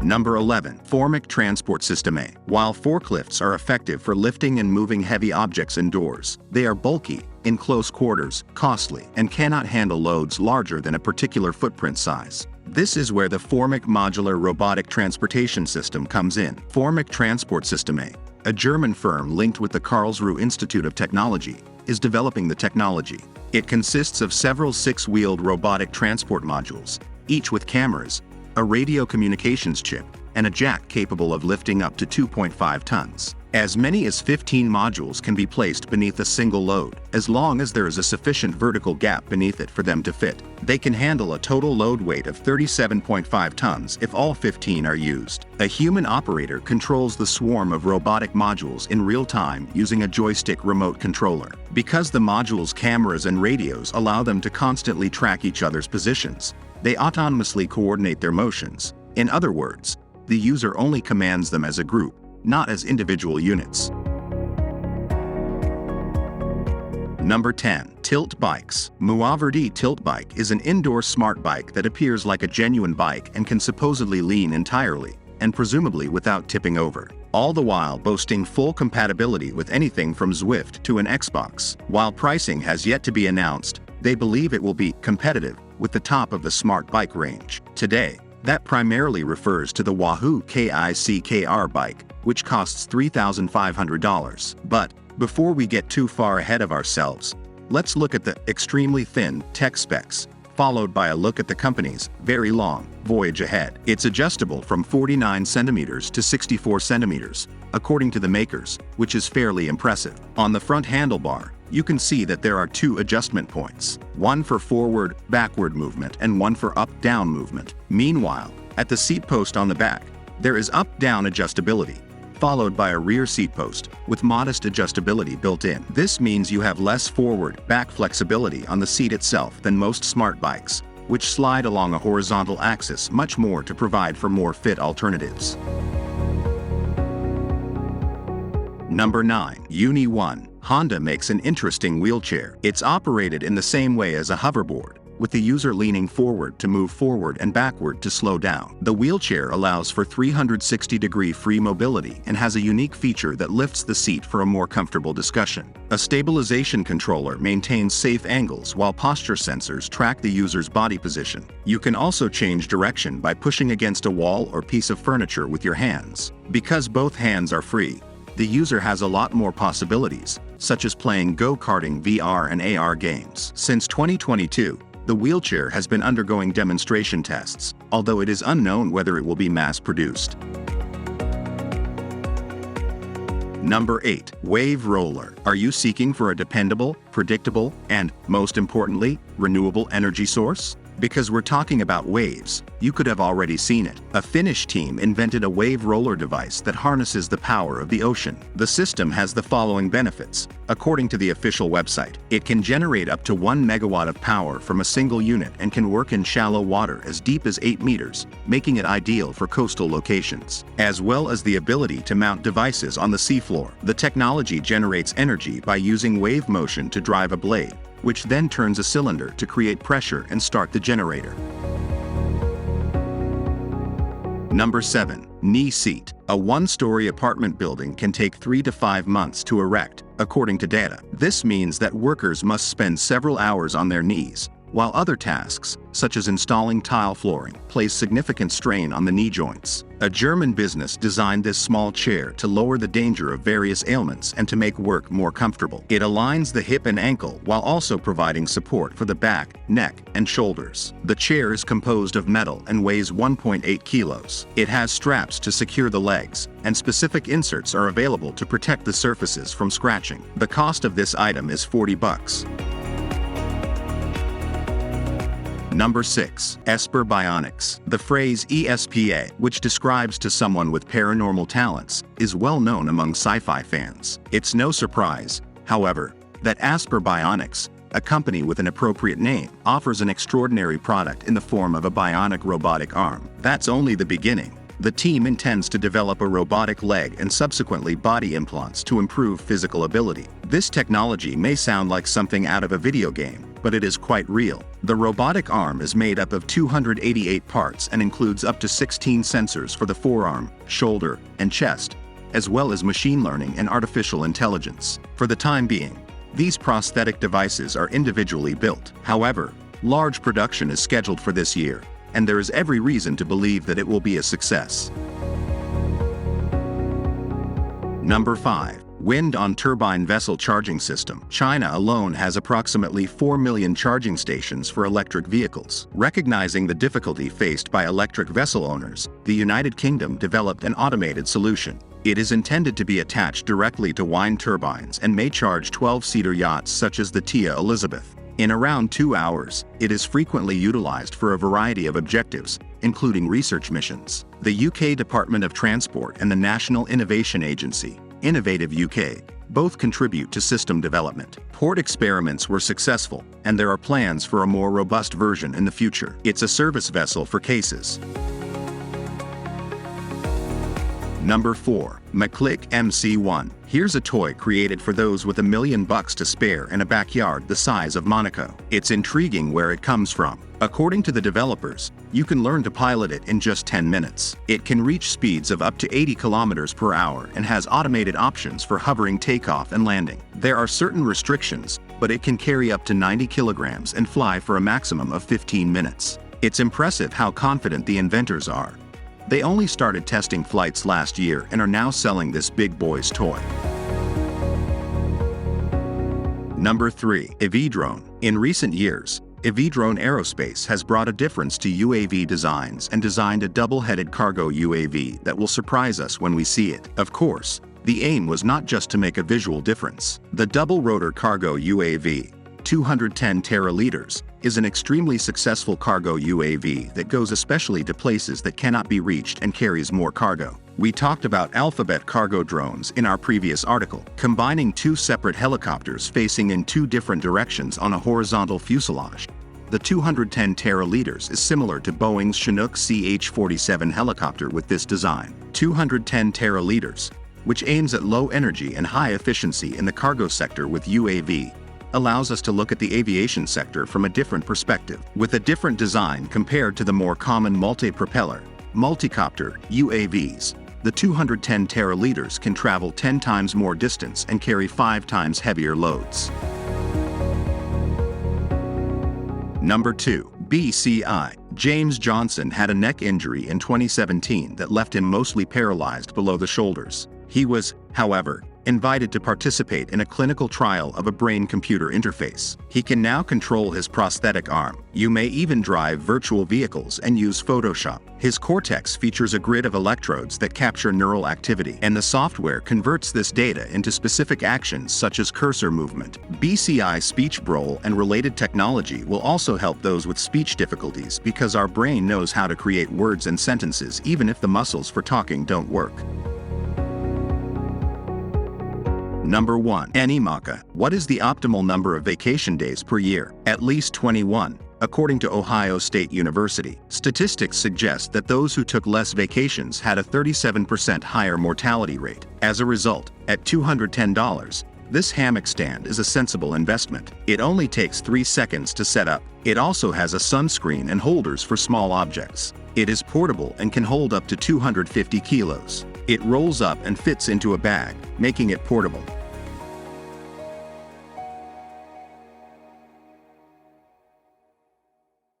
Number 11. FORMIC Transportsysteme. While forklifts are effective for lifting and moving heavy objects indoors, they are bulky, in close quarters, costly, and cannot handle loads larger than a particular footprint size. This is where the FORMIC Modular Robotic Transportation System comes in. FORMIC Transportsysteme, a German firm linked with the Karlsruhe Institute of Technology, is developing the technology. It consists of several six-wheeled robotic transport modules, each with cameras, a radio communications chip, and a jack capable of lifting up to 2.5 tons. As many as 15 modules can be placed beneath a single load, as long as there is a sufficient vertical gap beneath it for them to fit. They can handle a total load weight of 37.5 tons if all 15 are used. A human operator controls the swarm of robotic modules in real time using a joystick remote controller. Because the modules' cameras and radios allow them to constantly track each other's positions, they autonomously coordinate their motions. In other words, the user only commands them as a group, not as individual units. Number 10. TiltBikes. MuaVerdi TiltBike is an indoor smart bike that appears like a genuine bike and can supposedly lean entirely, and presumably without tipping over, all the while boasting full compatibility with anything from Zwift to an Xbox. While pricing has yet to be announced, they believe it will be competitive with the top of the smart bike range. Today, that primarily refers to the Wahoo KICKR bike, which costs $3,500. But before we get too far ahead of ourselves, let's look at the extremely thin tech specs, followed by a look at the company's very long voyage ahead. It's adjustable from 49 centimeters to 64 centimeters, according to the makers, which is fairly impressive. On the front handlebar, you can see that there are two adjustment points, one for forward-backward movement and one for up-down movement. Meanwhile, at the seat post on the back, there is up-down adjustability, followed by a rear seat post with modest adjustability built in. This means you have less forward-back flexibility on the seat itself than most smart bikes, which slide along a horizontal axis much more to provide for more fit alternatives. Number 9. UNI-ONE. Honda makes an interesting wheelchair. It's operated in the same way as a hoverboard, with the user leaning forward to move forward and backward to slow down. The wheelchair allows for 360-degree free mobility and has a unique feature that lifts the seat for a more comfortable discussion. A stabilization controller maintains safe angles while posture sensors track the user's body position. You can also change direction by pushing against a wall or piece of furniture with your hands. Because both hands are free, the user has a lot more possibilities, such as playing go-karting, VR, and AR games. Since 2022, the wheelchair has been undergoing demonstration tests, although it is unknown whether it will be mass-produced. Number 8. WaveRoller. Are you seeking for a dependable, predictable, and, most importantly, renewable energy source? Because we're talking about waves, you could have already seen it. A Finnish team invented a WaveRoller device that harnesses the power of the ocean. The system has the following benefits. According to the official website, it can generate up to 1 megawatt of power from a single unit and can work in shallow water as deep as 8 meters, making it ideal for coastal locations, as well as the ability to mount devices on the seafloor. The technology generates energy by using wave motion to drive a blade, which then turns a cylinder to create pressure and start the generator. Number 7. KneeSEAT. A one-story apartment building can take 3 to 5 months to erect, according to data. This means that workers must spend several hours on their knees, while other tasks, such as installing tile flooring, place significant strain on the knee joints. A German business designed this small chair to lower the danger of various ailments and to make work more comfortable. It aligns the hip and ankle while also providing support for the back, neck, and shoulders. The chair is composed of metal and weighs 1.8 kilos. It has straps to secure the legs, and specific inserts are available to protect the surfaces from scratching. The cost of this item is $40. Number 6. Esper Bionics. The phrase ESPA, which describes to someone with paranormal talents, is well known among sci-fi fans. It's no surprise, however, that Esper Bionics, a company with an appropriate name, offers an extraordinary product in the form of a bionic robotic arm. That's only the beginning. The team intends to develop a robotic leg and subsequently body implants to improve physical ability. This technology may sound like something out of a video game, but it is quite real. The robotic arm is made up of 288 parts and includes up to 16 sensors for the forearm, shoulder, and chest, as well as machine learning and artificial intelligence. For the time being, these prosthetic devices are individually built. However, large production is scheduled for this year, and there is every reason to believe that it will be a success. Number 5. Wind on-turbine vessel charging system. China alone has approximately 4 million charging stations for electric vehicles. Recognizing the difficulty faced by electric vessel owners, the United Kingdom developed an automated solution. It is intended to be attached directly to wind turbines and may charge 12-seater yachts such as the Tia Elizabeth. In around 2 hours, it is frequently utilized for a variety of objectives, including research missions. The UK Department of Transport and the National Innovation Agency, Innovative UK, both contribute to system development. Port experiments were successful, and there are plans for a more robust version in the future. It's a service vessel for cases. Number 4. McClic MC One. Here's a toy created for those with $1 million to spare and a backyard the size of Monaco. It's intriguing where it comes from. According to the developers, you can learn to pilot it in just 10 minutes. It can reach speeds of up to 80 kilometers per hour and has automated options for hovering takeoff and landing. There are certain restrictions, but it can carry up to 90 kilograms and fly for a maximum of 15 minutes. It's impressive how confident the inventors are. They only started testing flights last year and are now selling this big boy's toy. Number 3. AVIDRONE. In recent years, AVIDRONE Aerospace has brought a difference to UAV designs and designed a double-headed cargo UAV that will surprise us when we see it. Of course, the aim was not just to make a visual difference. The double-rotor cargo UAV, 210 teraliters, is an extremely successful cargo UAV that goes especially to places that cannot be reached and carries more cargo. We talked about Alphabet cargo drones in our previous article. Combining 2 separate helicopters facing in 2 different directions on a horizontal fuselage, the 210 teraliters is similar to Boeing's Chinook CH-47 helicopter with this design. 210 teraliters, which aims at low energy and high efficiency in the cargo sector with UAV, allows us to look at the aviation sector from a different perspective. With a different design compared to the more common multi-propeller, multicopter UAVs, the 210 teraliters can travel 10 times more distance and carry 5 times heavier loads. Number 2. BCI. James Johnson had a neck injury in 2017 that left him mostly paralyzed below the shoulders. He was, however, invited to participate in a clinical trial of a brain-computer interface. He can now control his prosthetic arm. You may even drive virtual vehicles and use Photoshop. His cortex features a grid of electrodes that capture neural activity, and the software converts this data into specific actions such as cursor movement. BCI speech braille and related technology will also help those with speech difficulties because our brain knows how to create words and sentences even if the muscles for talking don't work. Number 1. Anymaka. What is the optimal number of vacation days per year? At least 21, according to Ohio State University. Statistics suggest that those who took less vacations had a 37% higher mortality rate. As a result, at $210, this hammock stand is a sensible investment. It only takes 3 seconds to set up. It also has a sunscreen and holders for small objects. It is portable and can hold up to 250 kilos. It rolls up and fits into a bag, making it portable.